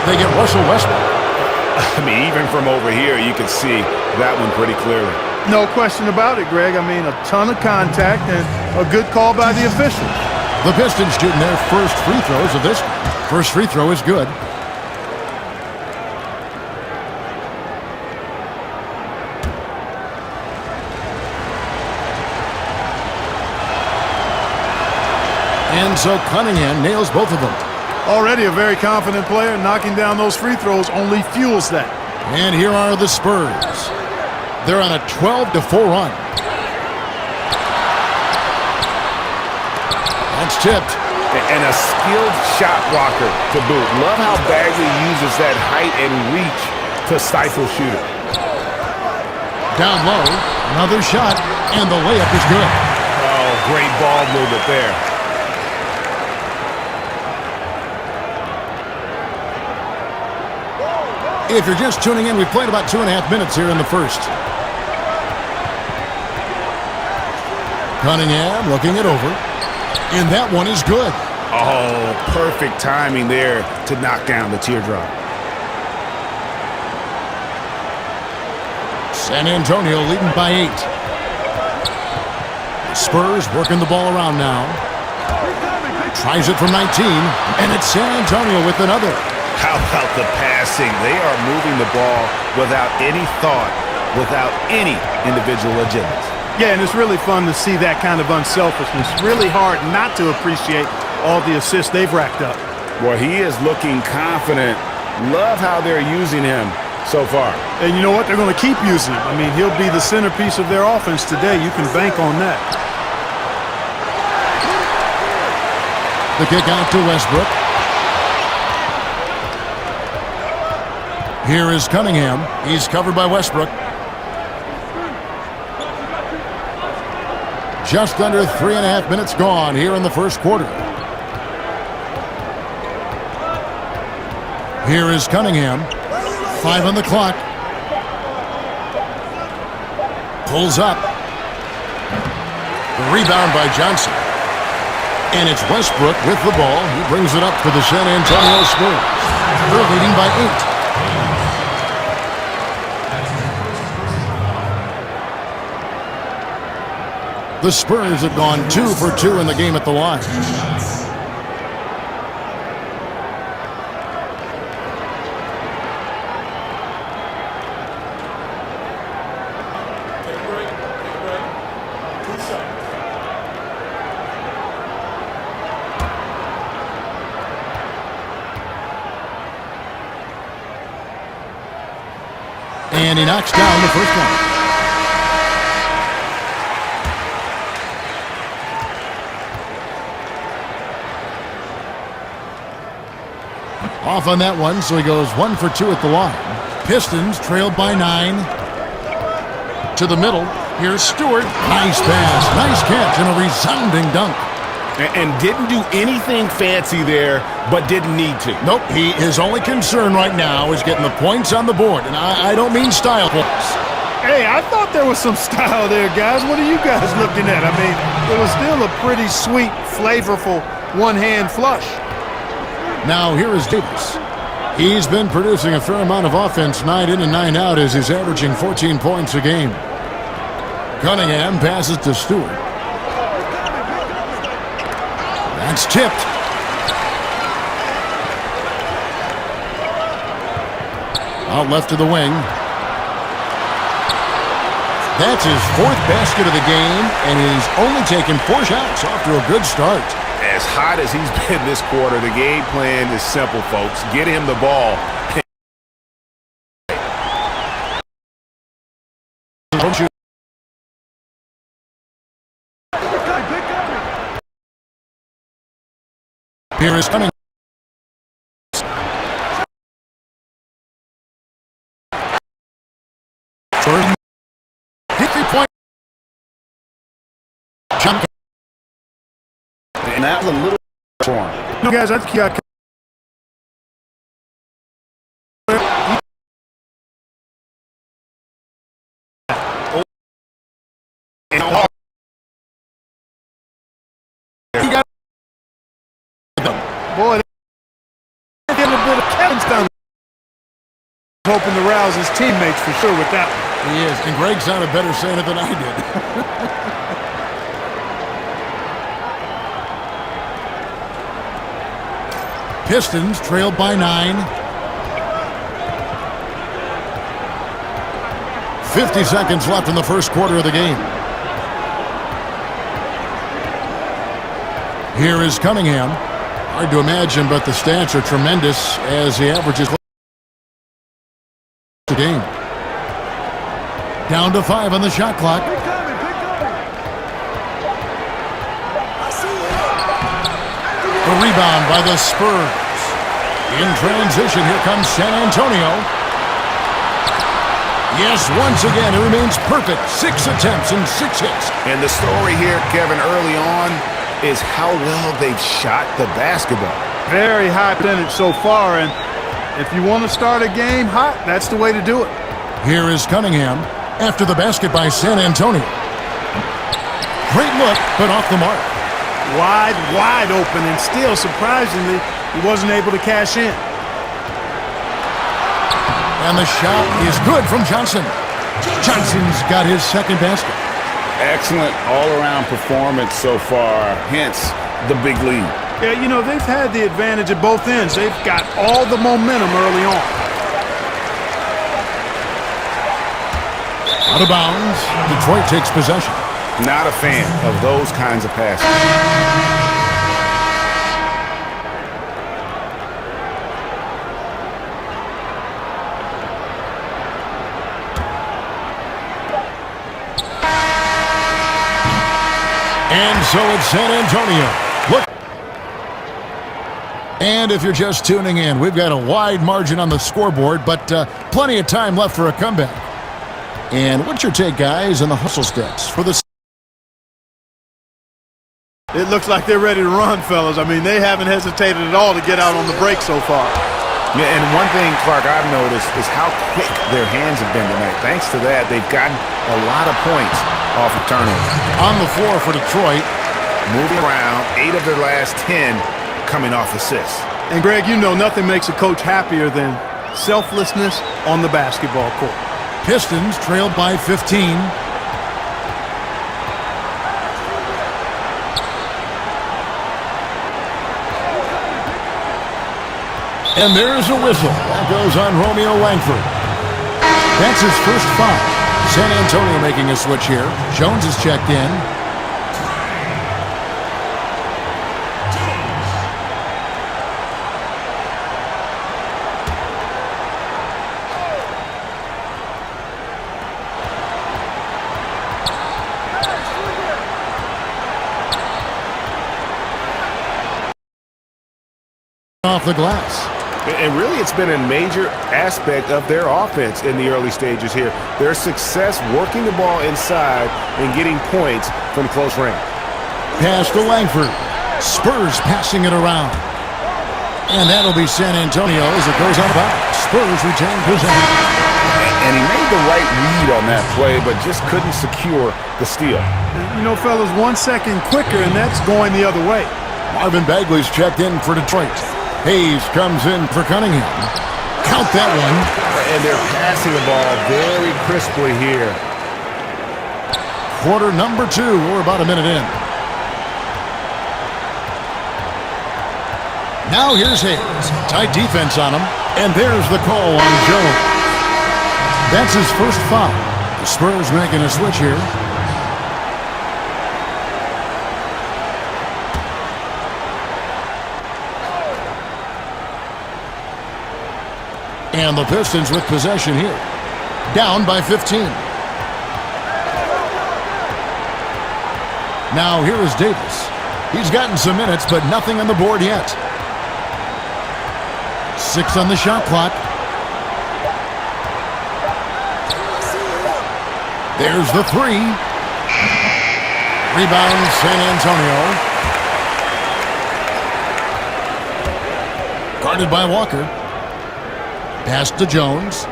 they get Russell Westbrook. I mean, even from over here, you can see that one pretty clearly. No question about it, Greg. I mean, a ton of contact and a good call by the officials. The Pistons shooting their first free throws of this. First free throw is good. And so Cunningham nails both of them. Already a very confident player. Knocking down those free throws only fuels that. And here are the Spurs. They're on a 12-4 run. That's tipped. And a skilled shot blocker to boot. Love how Bagley uses that height and reach to stifle shooters. Down low, another shot, and the layup is good. Oh, great ball movement there. If you're just tuning in, we played about 2.5 minutes here in the first. Cunningham looking it over. And that one is good. Oh, perfect timing there to knock down the teardrop. San Antonio leading by 8. Spurs working the ball around now. Tries it from 19, and it's San Antonio with another. How about the passing? They are moving the ball without any thought, without any individual agendas. Yeah, and it's really fun to see that kind of unselfishness. Really hard not to appreciate all the assists they've racked up. Well, he is looking confident. Love how they're using him so far. And you know what? They're going to keep using him. I mean, he'll be the centerpiece of their offense today. You can bank on that. The kick out to Westbrook. Here is Cunningham. He's covered by Westbrook. Just under 3.5 minutes gone here in the first quarter. Here is Cunningham. 5 on the clock. Pulls up. The rebound by Johnson. And it's Westbrook with the ball. He brings it up for the San Antonio Spurs. They're leading by 8. The Spurs have gone 2 for 2 in the game at the line. And he knocks down the first one. Off on that one, so he goes 1 for 2 at the line. Pistons trailed by 9. To the middle. Here's Stewart. Nice pass. Nice catch and a resounding dunk. And didn't do anything fancy there, but didn't need to. Nope. His only concern right now is getting the points on the board. And I don't mean style points. Hey, I thought there was some style there, guys. What are you guys looking at? I mean, it was still a pretty sweet, flavorful one-hand flush. Now here is Davis. He's been producing a fair amount of offense night in and night out as he's averaging 14 points a game. Cunningham passes to Stewart. That's tipped. Out left to the wing. That's his 4th basket of the game, and he's only taken 4 shots off to a good start. As hot as he's been this quarter, the game plan is simple, folks. Get him the ball. Here is coming. Hit 3-point. Jump. And that was a little torn. No, guys, I think you got. Boy, they're getting a bit of Kevin's down. hoping to rouse his teammates for sure with that one. He is, and Greg sounded better saying it than I did. Pistons trailed by 9. 50 seconds left in the first quarter of the game. Here is Cunningham. Hard to imagine, but the stats are tremendous as he averages the game. Down to 5 on the shot clock. The rebound by the Spurs. In transition, here comes San Antonio. Yes, once again, it remains perfect. 6 attempts and 6 hits. And the story here, Kevin, early on is how well they've shot the basketball. Very high percentage so far, and if you want to start a game hot, that's the way to do it. Here is Cunningham after the basket by San Antonio. Great look, but off the mark. Wide open, and still, surprisingly, he wasn't able to cash in. And the shot is good from Johnson. Johnson's got his second basket. Excellent all-around performance so far, hence the big lead. Yeah, you know, they've had the advantage at both ends. They've got all the momentum early on. Out of bounds, Detroit takes possession. Not a fan of those kinds of passes. And so it's San Antonio. Look. And if you're just tuning in, we've got a wide margin on the scoreboard, but plenty of time left for a comeback. And what's your take, guys, on the hustle steps for the... It looks like they're ready to run, fellas. I mean, they haven't hesitated at all to get out on the break so far. Yeah, and one thing, Clark, I've noticed is how quick their hands have been tonight. Thanks to that, they've gotten a lot of points off of turnovers. On the floor for Detroit. Moving around, 8 of their last 10 coming off assists. And, Greg, you know nothing makes a coach happier than selflessness on the basketball court. Pistons trailed by 15. And there's a whistle. That goes on Romeo Langford. That's his first foul. San Antonio making a switch here. Jones is checked in. Off the glass. And really, it's been a major aspect of their offense in the early stages here. Their success working the ball inside and getting points from close range. Pass to Langford. Spurs passing it around. And that'll be San Antonio as it goes out of bounds. Spurs retain possession. And he made the right read on that play, but just couldn't secure the steal. You know, fellas, 1 second quicker, and that's going the other way. Marvin Bagley's checked in for Detroit. Hayes comes in for Cunningham. Count that one. And they're passing the ball very crisply here. Quarter number 2. We're about a minute in. Now here's Hayes. Tight defense on him. And there's the call on Jones. That's his first foul. The Spurs making a switch here. And the Pistons with possession here. Down by 15. Now here is Davis. He's gotten some minutes, but nothing on the board yet. 6 on the shot clock. There's the 3. Rebound San Antonio. Guarded by Walker. Pass to Jones.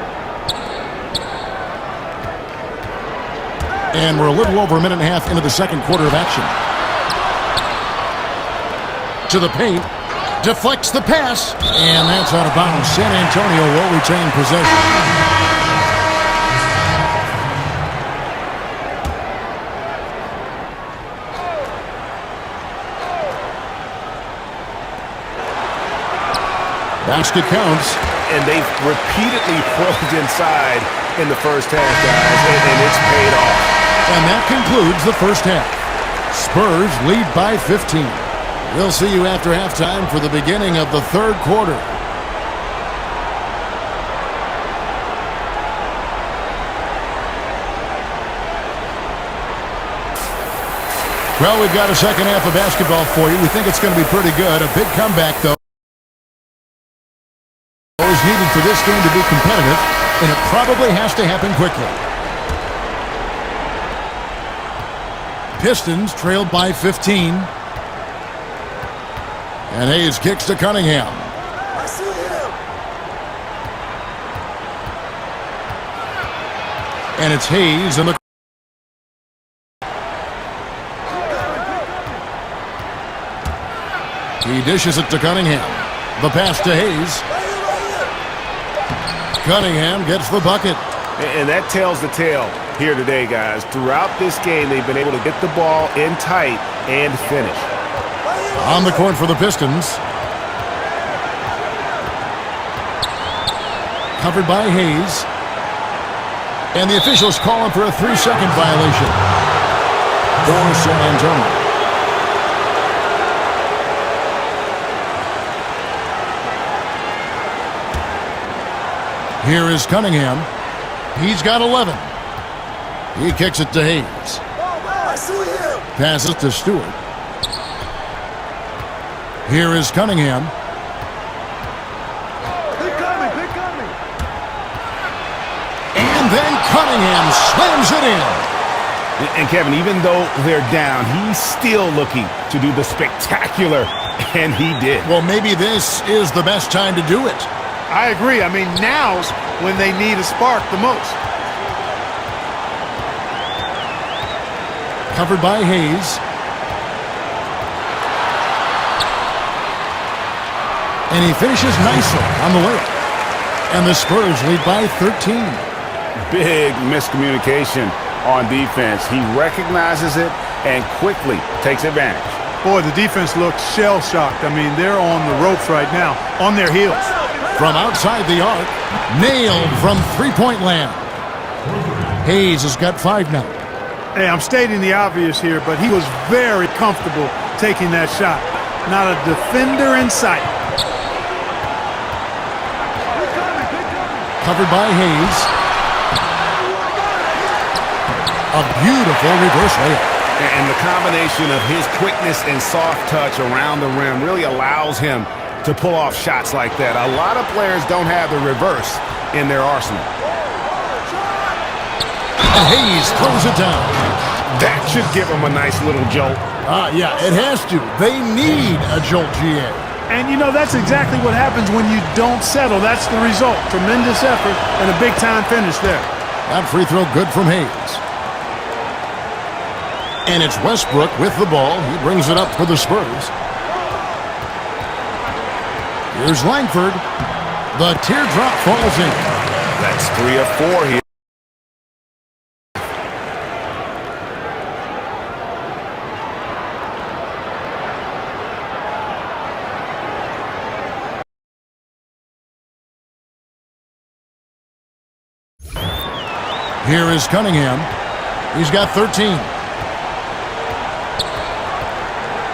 And we're a little over a minute and a half into the second quarter of action. To the paint. Deflects the pass, and that's out of bounds. San Antonio will retain possession. Basket counts. And they've repeatedly probed inside in the first half, guys, and it's paid off. And that concludes the first half. Spurs lead by 15. We'll see you after halftime for the beginning of the third quarter. Well, we've got a second half of basketball for you. We think it's going to be pretty good. A big comeback, though, is needed for this game to be competitive, and it probably has to happen quickly. Pistons trailed by 15. And Hayes kicks to Cunningham. I see him. And it's Hayes in the... He dishes it to Cunningham. The pass to Hayes. Cunningham gets the bucket. And that tells the tale here today, guys. Throughout this game, they've been able to get the ball in tight and finish. On the court for the Pistons. Covered by Hayes. And the officials call him for a 3-second violation for San Antonio. Here is Cunningham. He's got 11. He kicks it to Hayes. I see him. Passes to Stewart. Here is Cunningham. Pick on me. And then Cunningham slams it in. And Kevin, even though they're down, he's still looking to do the spectacular, and he did. Well, maybe this is the best time to do it. I agree. I mean, now's when they need a spark the most. Covered by Hayes. And he finishes nicely on the layup. And the Spurs lead by 13. Big miscommunication on defense. He recognizes it and quickly takes advantage. Boy, the defense looks shell-shocked. I mean, they're on the ropes right now, on their heels. From outside the arc, nailed from three-point land. Hayes has got 5 now. Hey, I'm stating the obvious here, but he was very comfortable taking that shot. Not a defender in sight. Covered by Hayes. A beautiful reverse layup. And the combination of his quickness and soft touch around the rim really allows him to pull off shots like that. A lot of players don't have the reverse in their arsenal. And Hayes throws it down. That should give him a nice little jolt. Yeah, it has to. They need a jolt, GA. And, you know, that's exactly what happens when you don't settle. That's the result. Tremendous effort and a big-time finish there. That free throw good from Hayes. And it's Westbrook with the ball. He brings it up for the Spurs. Here's Langford. The teardrop falls in. That's 3 of 4 here. Here is Cunningham. He's got 13.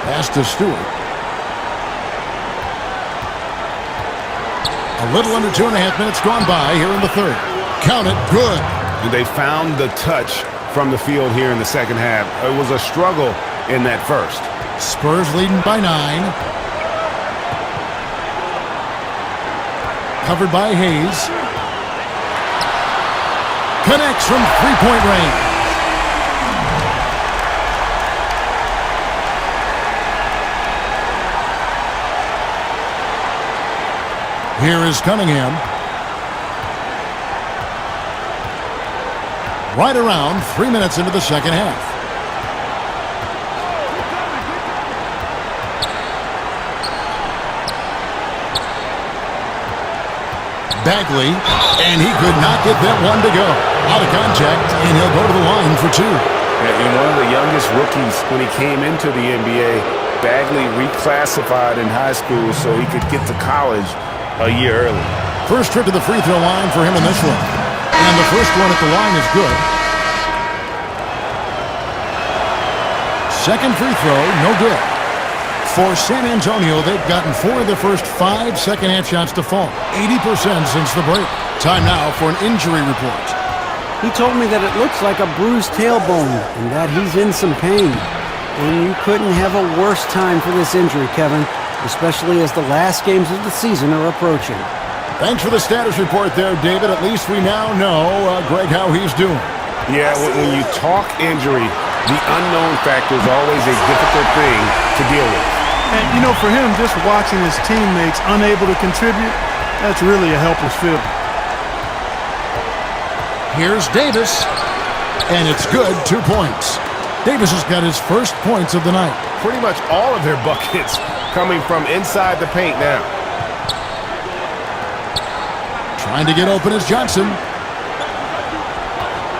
Pass to Stewart. A little under 2.5 minutes gone by here in the third. Count it, good. They found the touch from the field here in the second half. It was a struggle in that first. Spurs leading by 9. Covered by Hayes. Connects from three-point range. Here is Cunningham. Right around 3 minutes into the second half. Bagley, and he could not get that one to go. Out of contact, and he'll go to the line for two. And one of the youngest rookies when he came into the NBA, Bagley reclassified in high school so he could get to college a year early. First trip to the free throw line for him in this one. And the first one at the line is good. Second free throw, no good. For San Antonio, they've gotten 4 of the first 5 second-half shots to fall. 80% since the break. Time now for an injury report. He told me that it looks like a bruised tailbone and that he's in some pain. And you couldn't have a worse time for this injury, Kevin, especially as the last games of the season are approaching. Thanks for the status report there, David. At least we now know, Greg, how he's doing. Yeah, when you talk injury, the unknown factor is always a difficult thing to deal with. And, you know, for him, just watching his teammates unable to contribute, that's really a helpless feeling. Here's Davis, and it's good, 2 points. Davis has got his first points of the night. Pretty much all of their buckets coming from inside the paint now. Trying to get open is Johnson.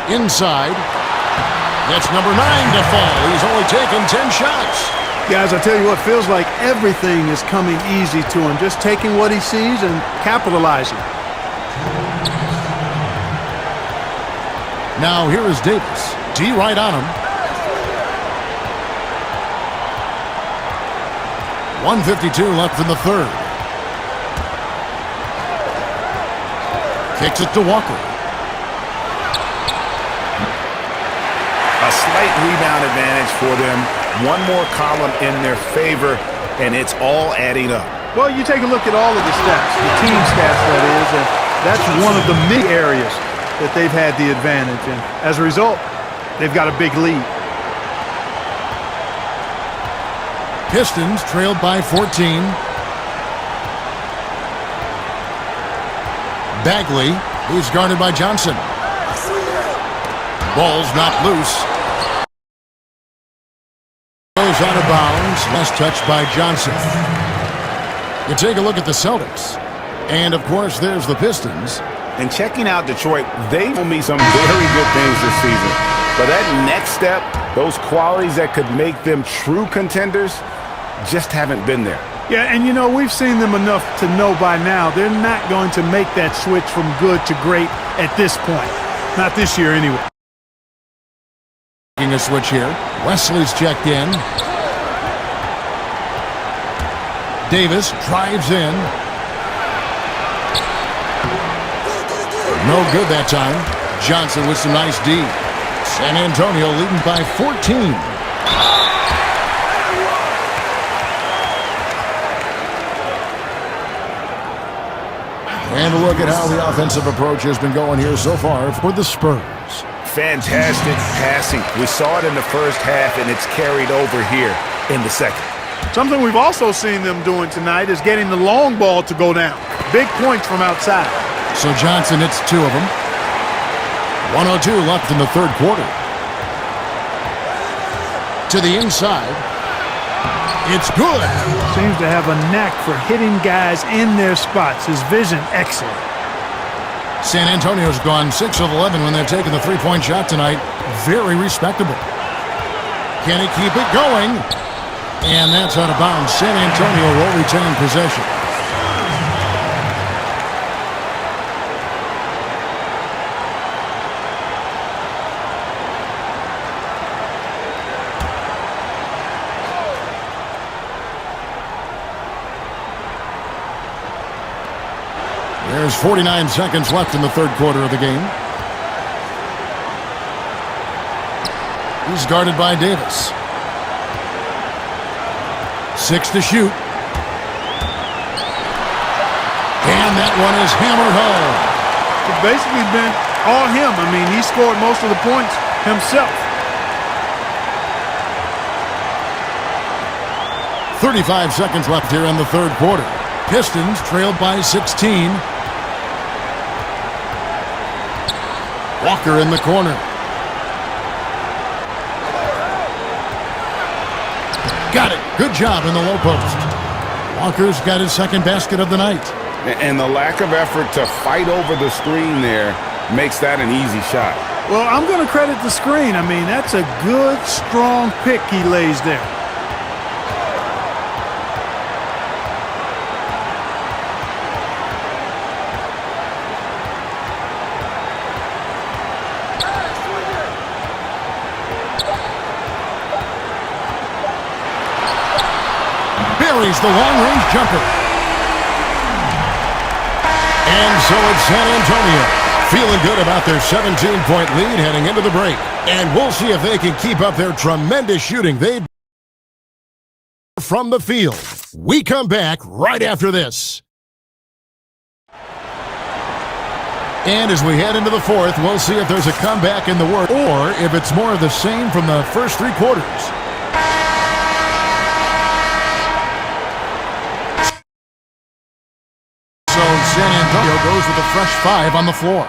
Inside. That's number 9 to fall. He's only taken 10 shots. Guys, I tell you what, feels like everything is coming easy to him. Just taking what he sees and capitalizing. Now here is Davis. D right on him. 1:52 left in the third. Kicks it to Walker. A slight rebound advantage for them. One more column in their favor, and it's all adding up. Well, you take a look at all of the stats, the team stats, that is, and that's one of the big areas that they've had the advantage. And as a result, they've got a big lead. Pistons trailed by 14. Bagley, he's guarded by Johnson. Ball's not loose. Goes out of bounds. Last touch by Johnson. You take a look at the Celtics. And, of course, there's the Pistons. And checking out Detroit, they will meet some very good things this season. But that next step, those qualities that could make them true contenders, just haven't been there. Yeah, and you know, we've seen them enough to know by now they're not going to make that switch from good to great at this point. Not this year, anyway. Making a switch here. Wesley's checked in. Davis drives in. No good that time. Johnson with some nice D. San Antonio leading by 14. And a look at how the offensive approach has been going here so far for the Spurs. Fantastic passing. We saw it in the first half, and it's carried over here in the second. Something we've also seen them doing tonight is getting the long ball to go down. Big points from outside. So Johnson hits 2 of them. 1:02 left in the third quarter. To the inside. It's good. Seems to have a knack for hitting guys in their spots. His vision, excellent. San Antonio's gone 6 of 11 when they're taking the three-point shot tonight. Very respectable. Can he keep it going? And that's out of bounds. San Antonio will retain possession. There's 49 seconds left in the third quarter of the game. He's guarded by Davis. 6 to shoot. And that one is hammered home. It's basically been all him. I mean, he scored most of the points himself. 35 seconds left here in the third quarter. Pistons trailed by 16. Walker in the corner. Got it. Good job in the low post. Walker's got his second basket of the night. And the lack of effort to fight over the screen there makes that an easy shot. Well, I'm going to credit the screen. I mean, that's a good, strong pick he lays there. Buries the long-range jumper. And so it's San Antonio feeling good about their 17-point lead heading into the break. And we'll see if they can keep up their tremendous shooting they've from the field. We come back right after this. And as we head into the fourth, we'll see if there's a comeback in the work or if it's more of the same from the first three quarters. So San Antonio goes with a fresh 5 on the floor.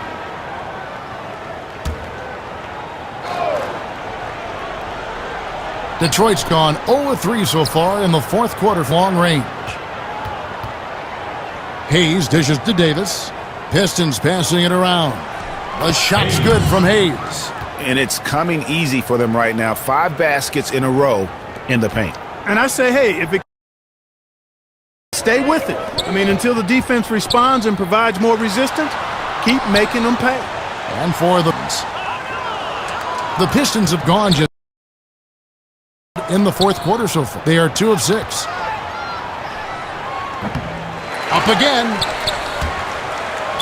Detroit's gone 0-3 so far in the fourth quarter for long range. Hayes dishes to Davis. Pistons passing it around. The shot's good from Hayes. And it's coming easy for them right now. 5 baskets in a row in the paint. And I say, hey, if it stay with it. I mean, until the defense responds and provides more resistance, keep making them pay. And for the Pistons have gone just in the fourth quarter so far. They are 2 of 6. Up again.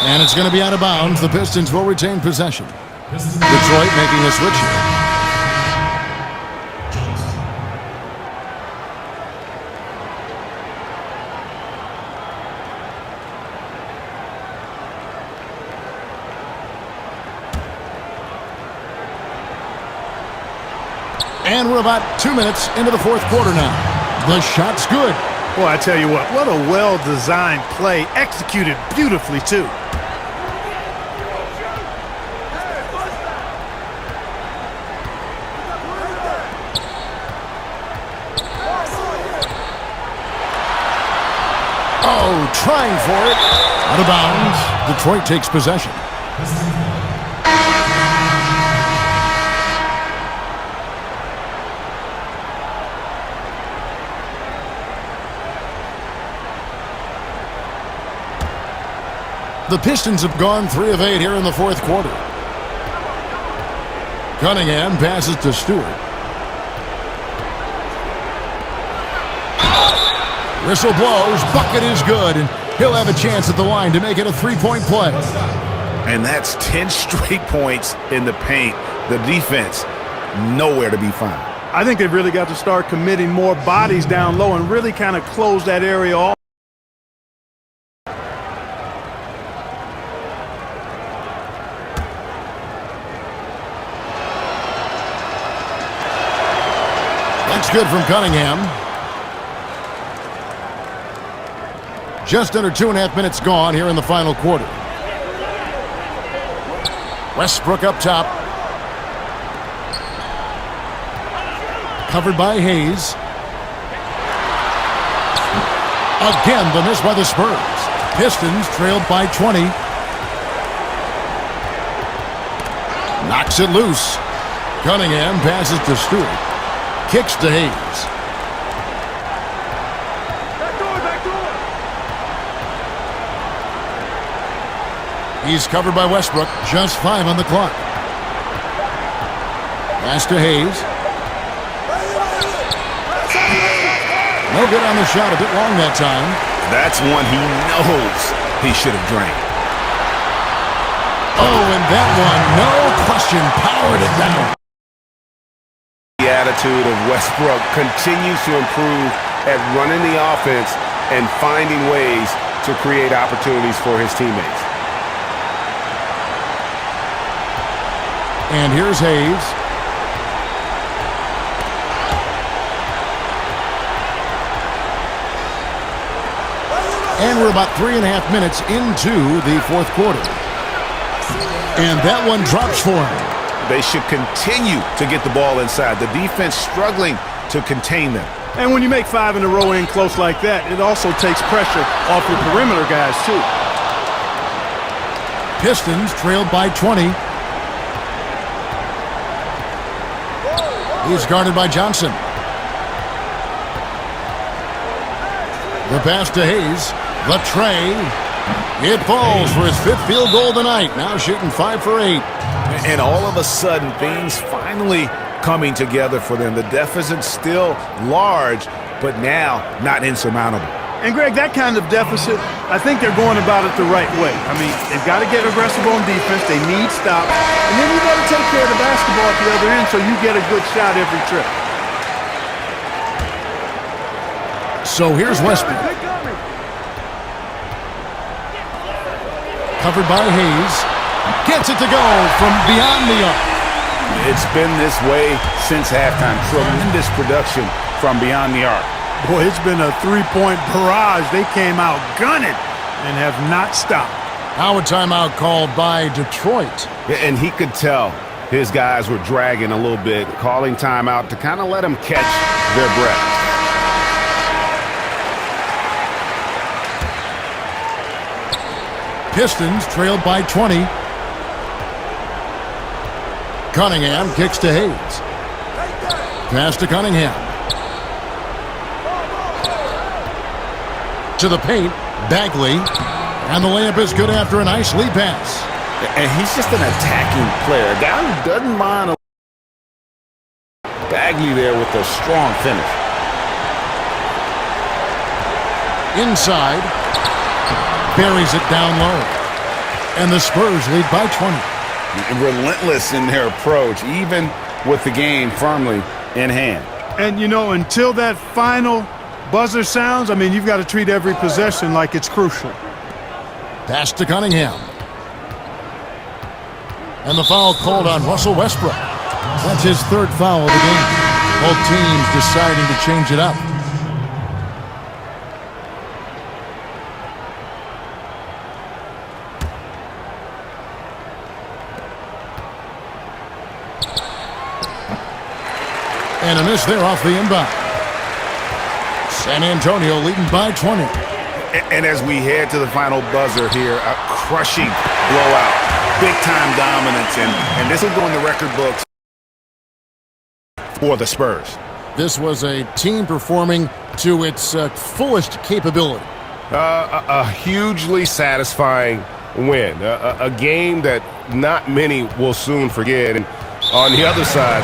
And it's going to be out of bounds. The Pistons will retain possession. Detroit making a switch here. And we're about 2 minutes into the fourth quarter now. The shot's good. Boy, I tell you what a well-designed play, executed beautifully, too. Oh, trying for it. Out of bounds. Detroit takes possession. The Pistons have gone 3 of 8 here in the fourth quarter. Cunningham passes to Stewart. Whistle blows. Bucket is good, and he'll have a chance at the line to make it a 3-point play. And that's 10 straight points in the paint. The defense, nowhere to be found. I think they've really got to start committing more bodies down low and really kind of close that area off. That's good from Cunningham. Just under 2.5 minutes gone here in the final quarter. Westbrook up top. Covered by Hayes. Again, the miss by the Spurs. Pistons trailed by 20. Knocks it loose. Cunningham passes to Stewart. Kicks to Hayes. He's covered by Westbrook. Just 5 on the clock. Pass to Hayes. No good on the shot. A bit long that time. That's one he knows he should have drained. Oh, and that one, no question, powered it down. The attitude of Westbrook continues to improve at running the offense and finding ways to create opportunities for his teammates. And here's Hayes. And we're about 3.5 minutes into the fourth quarter. And that one drops for him. They should continue to get the ball inside. The defense struggling to contain them. And when you make 5 in a row in close like that, it also takes pressure off your perimeter guys, too. Pistons trailed by 20. He's guarded by Johnson. The pass to Hayes. The tray. It falls for his 5th field goal tonight. Now shooting 5 for 8. And all of a sudden, things finally coming together for them. The deficit's still large, but now not insurmountable. And, Greg, that kind of deficit, I think they're going about it the right way. I mean, they've got to get aggressive on defense. They need stops. And then you got to take care of the basketball at the other end so you get a good shot every trip. So here's Westbrook. Covered by Hayes. Gets it to go from beyond the arc. It's been this way since halftime. Tremendous production from beyond the arc. Boy, it's been a 3-point barrage. They came out gunning and have not stopped. Now a timeout called by Detroit. And he could tell his guys were dragging a little bit, calling timeout to kind of let them catch their breath. Pistons trailed by 20. Cunningham kicks to Hayes. Pass to Cunningham. To the paint, Bagley. And the layup is good after a nice lead pass. And he's just an attacking player. A guy who doesn't mind Bagley there with a strong finish. Inside. Buries it down low. And the Spurs lead by 20. Relentless in their approach, even with the game firmly in hand. And, you know, until that final buzzer sounds, I mean, you've got to treat every possession like it's crucial. Pass to Cunningham. And the foul called on Russell Westbrook. That's his 3rd foul of the game. Both teams deciding to change it up. And a miss there off the inbound. San Antonio leading by 20. And as we head to the final buzzer here, a crushing blowout, big-time dominance, and this will go in the record books for the Spurs. This was a team performing to its fullest capability. A hugely satisfying win, a game that not many will soon forget, and on the other side,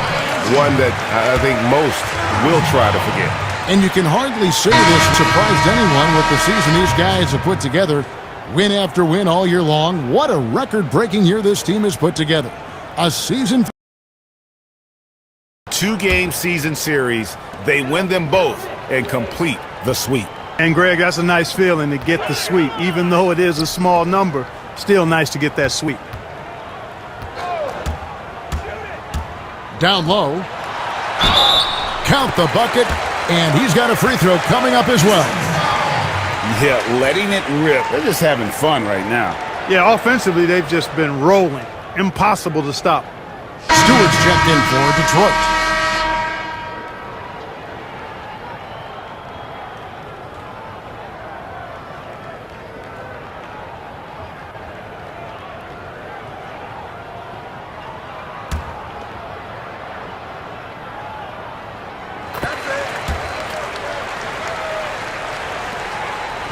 one that I think most will try to forget. And you can hardly say this surprised anyone with the season these guys have put together. Win after win all year long. What a record-breaking year this team has put together. A season. 2-game season series. They win them both and complete the sweep. And, Greg, that's a nice feeling to get the sweep. Even though it is a small number, still nice to get that sweep. Down low. Count the bucket. And he's got a free throw coming up as well. Yeah, letting it rip. They're just having fun right now. Yeah, offensively, they've just been rolling. Impossible to stop. Stewart's checked in for Detroit.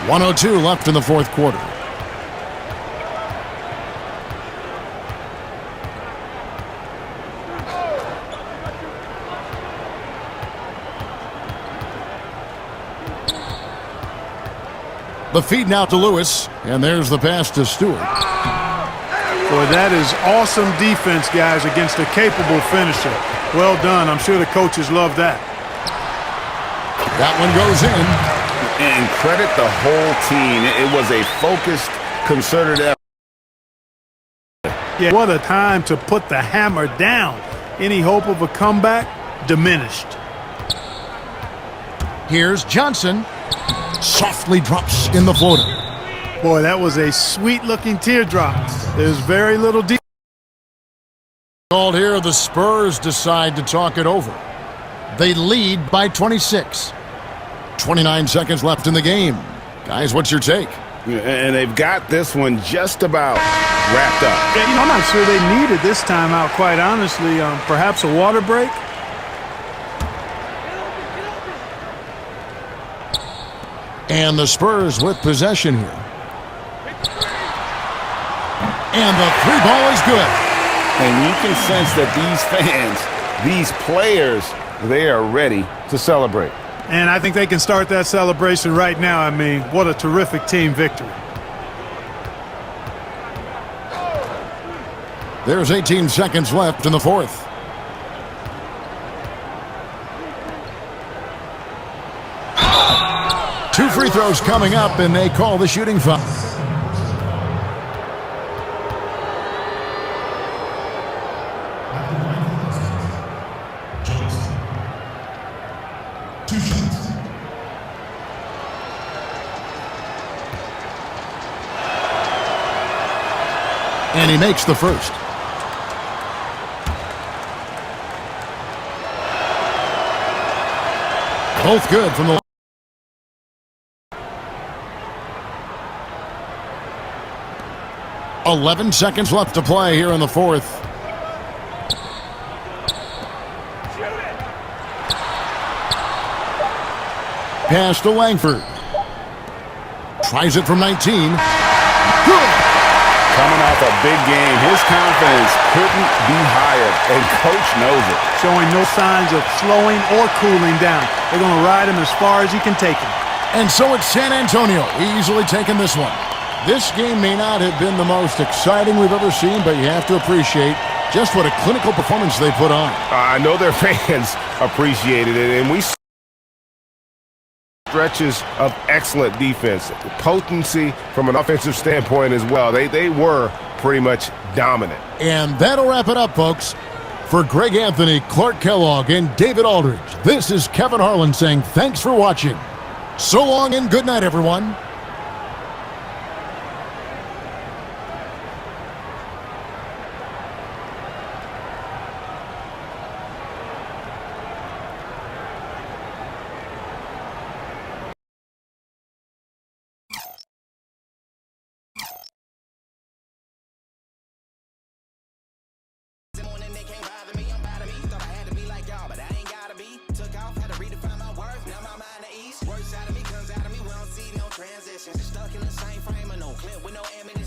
.102 left in the 4th quarter. The feed now to Lewis, and there's the pass to Stewart. Boy, that is awesome defense, guys, against a capable finisher. Well done. I'm sure the coaches love that. That one goes in. And credit the whole team. It was a focused, concerted effort. Yeah, what a time to put the hammer down. Any hope of a comeback diminished. Here's Johnson. Softly drops in the floater. Boy, that was a sweet-looking teardrop. There's very little deep. Called here, the Spurs decide to talk it over. They lead by 26. 29 seconds left in the game. Guys, what's your take? And they've got this one just about wrapped up. Yeah, I'm not sure they needed this timeout, quite honestly. Perhaps a water break? And the Spurs with possession here. And the three ball is good. And you can sense that these fans, these players, they are ready to celebrate. And I think they can start that celebration right now. I mean, what a terrific team victory. There's 18 seconds left in the fourth. Two free throws coming up, and they call the shooting foul. And he makes the first. Both good from the 11 seconds left to play here in the fourth. Pass to Langford. Tries it from 19. Good. Coming off a big game, his confidence couldn't be higher, and Coach knows it. Showing no signs of slowing or cooling down. They're going to ride him as far as he can take him. And so it's San Antonio easily taking this one. This game may not have been the most exciting we've ever seen, but you have to appreciate just what a clinical performance they put on. I know their fans appreciated it, and we saw stretches of excellent defense, potency from an offensive standpoint as well. They were pretty much dominant. And that'll wrap it up, folks. For Greg Anthony, Clark Kellogg, and David Aldridge, this is Kevin Harlan saying thanks for watching. So long and good night, everyone. Stuck in the same frame of no clip with no ammunition.